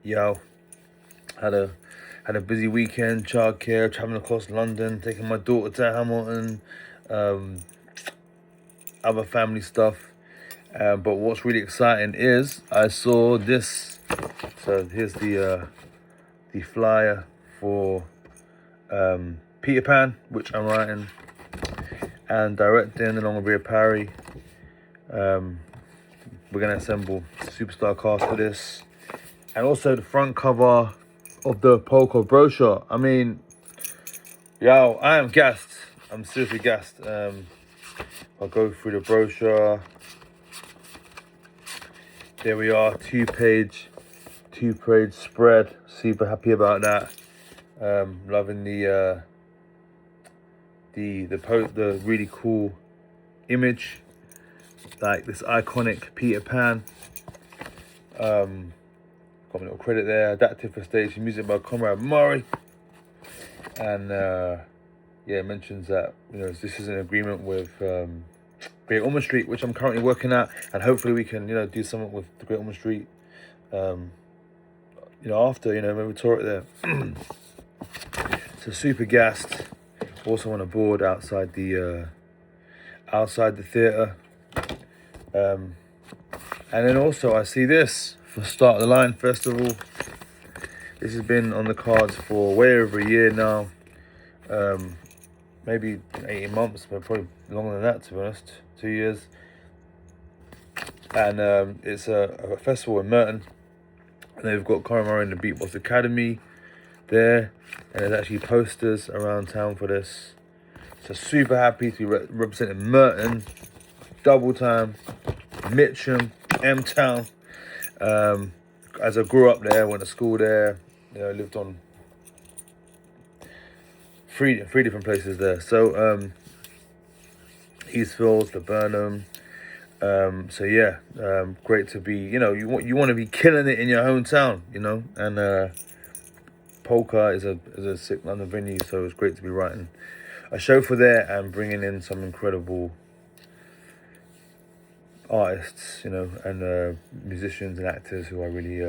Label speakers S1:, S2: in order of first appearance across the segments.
S1: Yo, had a had a busy weekend, childcare, traveling across London, taking my daughter to Hamilton, um, other family stuff. But what's really exciting is I saw this. So here's the flyer for Peter Pan, which I'm writing and directing along with Rhea Parry. We're gonna assemble superstar cast for this, and also the front cover of the Polka brochure. I mean, yo, I am gassed. I'm seriously gassed. I'll go through the brochure. There we are, two-page spread. Super happy about that. Loving the really cool image, like this iconic Peter Pan. Got a little credit there. Adapted for stage music by Conrad Murray, and yeah, it mentions that this is an agreement with Great Ormond Street, which I'm currently working at, and hopefully we can do something with the Great Ormond Street. After maybe we tour it there. So super gassed. Also on a board outside the theatre. And then also I see this for Start the Line Festival. This has been on the cards for way over a year now. Maybe 18 months, but probably longer than that, to be honest. 2 years. And it's a festival in Merton. And they've got Conrad Murray and the Beatbox Academy there. And there's actually posters around town for this. So super happy to be representing Merton, Double Time, Mitcham, M-Town. As I grew up there, went to school there, lived on three different places there. So Eastfields, Laburnum. So yeah, great to be. You want to be killing it in your hometown. And Polka is a sick London venue, so it's great to be writing a show for there and bringing in some incredible artists, and musicians and actors who I really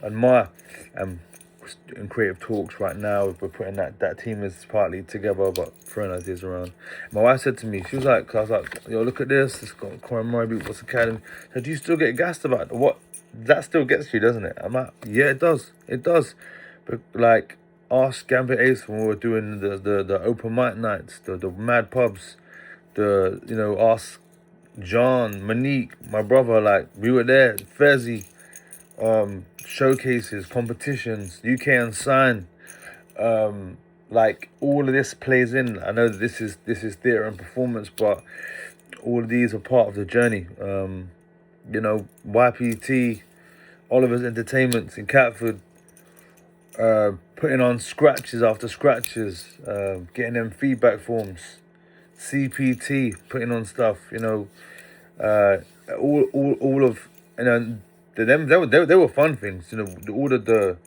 S1: admire. In creative talks right now, we're putting that team is partly together, but throwing ideas around. My wife said to me, she was like, I was like, yo, look at this. It's got Conrad Murray Beatbox Academy. So do you still get gassed about it? What? That still gets you, doesn't it? I'm like, yeah, it does. It does. But like, ask Gambit Ace when we were doing the open mic nights, the mad pubs, ask John, Monique, my brother, like, we were there, Fezzy, showcases, competitions, UK Unsigned, like all of this plays in. I know that this is theatre and performance, but all of these are part of the journey. YPT, Oliver's Entertainments in Catford, putting on scratches after scratches, getting them feedback forms, CPT, putting on stuff, all of, they were fun things, all of the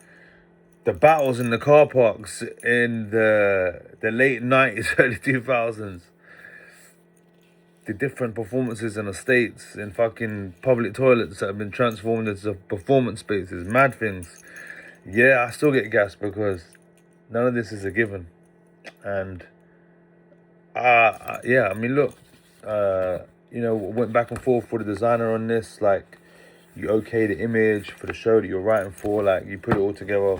S1: battles in the car parks in the late 90s, early 2000s, the different performances in the States, in fucking public toilets that have been transformed into performance spaces, mad things. Yeah, I still get gas because none of this is a given. And yeah, I mean, look, went back and forth with the designer on this. Like, you okay the image for the show that you're writing for, like, you put it all together.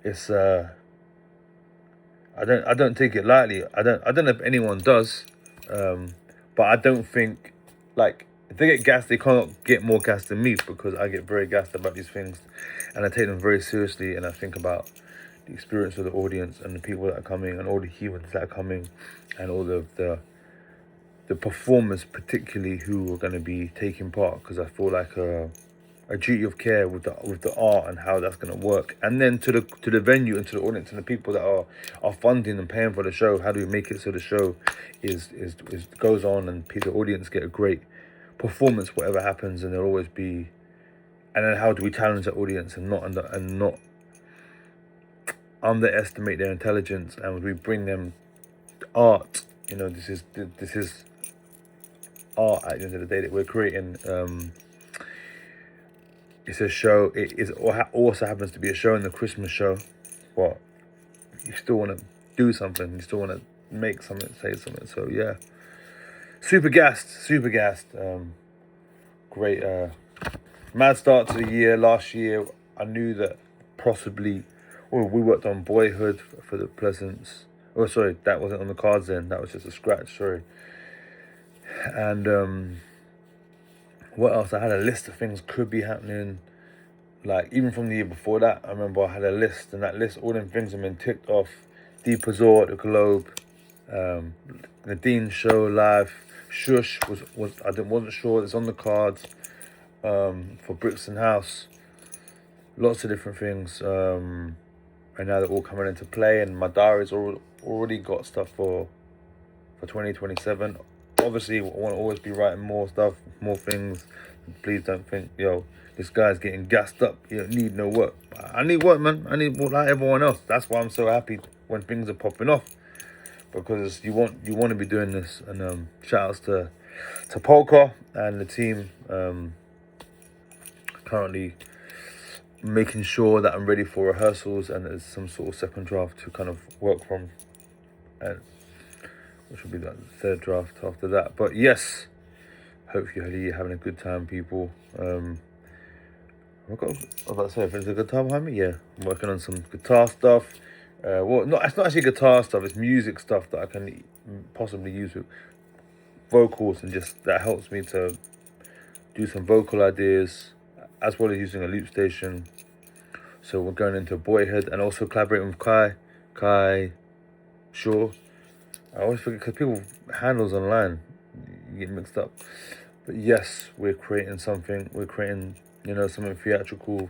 S1: It's I don't take it lightly. I don't know if anyone does, but I don't think, like, if they get gassed, they can't get more gassed than me, because I get very gassed about these things, and I take them very seriously, and I think about the experience of the audience and the people that are coming and all the humans that are coming and all of the performers, particularly, who are going to be taking part, because I feel like a duty of care with the art and how that's going to work, and then to the venue and to the audience and the people that are funding and paying for the show. How do we make it so the show is goes on and the audience get a great performance, whatever happens, and there'll always be. And then how do we challenge the audience and not underestimate their intelligence, and we bring them art. This is art at the end of the day that we're creating. it's a show. It is also happens to be a show in the Christmas show, but you still want to do something. You still want to make something, say something. So yeah, super gassed, super gassed. Great, mad start to the year. Last year, I knew that possibly, well, we worked on Boyhood for the Pleasance. Oh, sorry, that wasn't on the cards then. That was just a scratch. Sorry. And what else? I had a list of things could be happening. Like even from the year before that, I remember I had a list, and that list, all them things have been ticked off. Deep Resort, the Globe, the Dean Show live. Shush wasn't sure. It's on the cards. For Brixton House, lots of different things. And now they're all coming into play, and my diary's already got stuff for 2027. Obviously, I want to always be writing more stuff, more things. Please don't think, yo, this guy's getting gassed up. You don't need no work. I need work, man. I need work like everyone else. That's why I'm so happy when things are popping off, because you want to be doing this. And shout outs to Polka and the team. Currently making sure that I'm ready for rehearsals, and there's some sort of second draft to kind of work from, and which will be the third draft after that. But yes, hope you're having a good time, people. I was about to say, if there's a guitar behind me, yeah, I'm working on some guitar stuff. Well, it's not actually guitar stuff, it's music stuff that I can possibly use with vocals, and just that helps me to do some vocal ideas, as well as using a loop station. So we're going into Boyhood, and also collaborating with Kai Shaw. I always forget, because people handles online, you get mixed up. But yes, we're creating something. We're creating, something theatrical,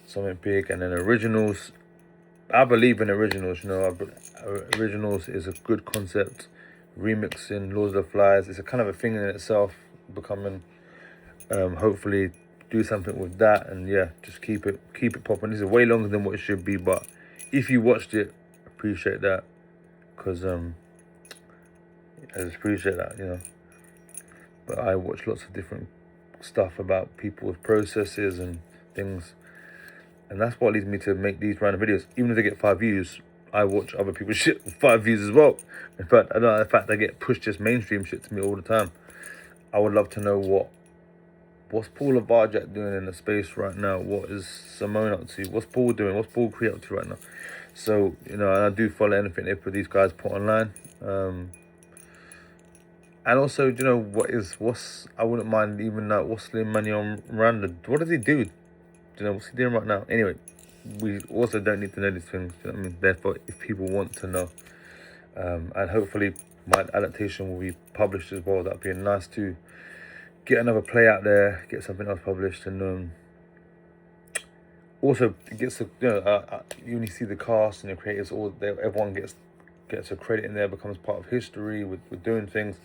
S1: something big, and then originals. I believe in originals. Originals is a good concept. Remixing Lords of the Flies is a kind of a thing in itself. Becoming, hopefully, do something with that, and yeah, just keep it popping. This is way longer than what it should be, but if you watched it, appreciate that, because I just appreciate that. But I watch lots of different stuff about people's processes and things, and that's what leads me to make these random videos. Even if they get 5 views, I watch other people's shit with 5 views as well. In fact, I know the fact they get pushed just mainstream shit to me all the time. I would love to know what's Paul Lavarjak doing in the space right now? What is Simone up to? What's Paul doing? What's Paul Cree up to right now? So, and I do follow anything if these guys put online. And also, I wouldn't mind even what's Slim Money on Miranda. What does he do? What's he doing right now? Anyway, we also don't need to know these things. You know what I mean? Therefore, if people want to know, and hopefully my adaptation will be published as well. That'd be nice to get another play out there, get something else published, and also it gets you only see the cast and the creators. Everyone gets a credit in there, becomes part of history with doing things.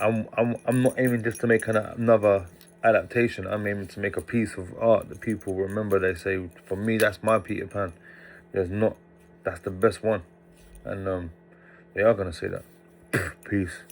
S1: I'm not aiming just to make another adaptation. I'm aiming to make a piece of art that people remember. They say, for me, that's my Peter Pan. That's the best one, and they are gonna say that. Peace.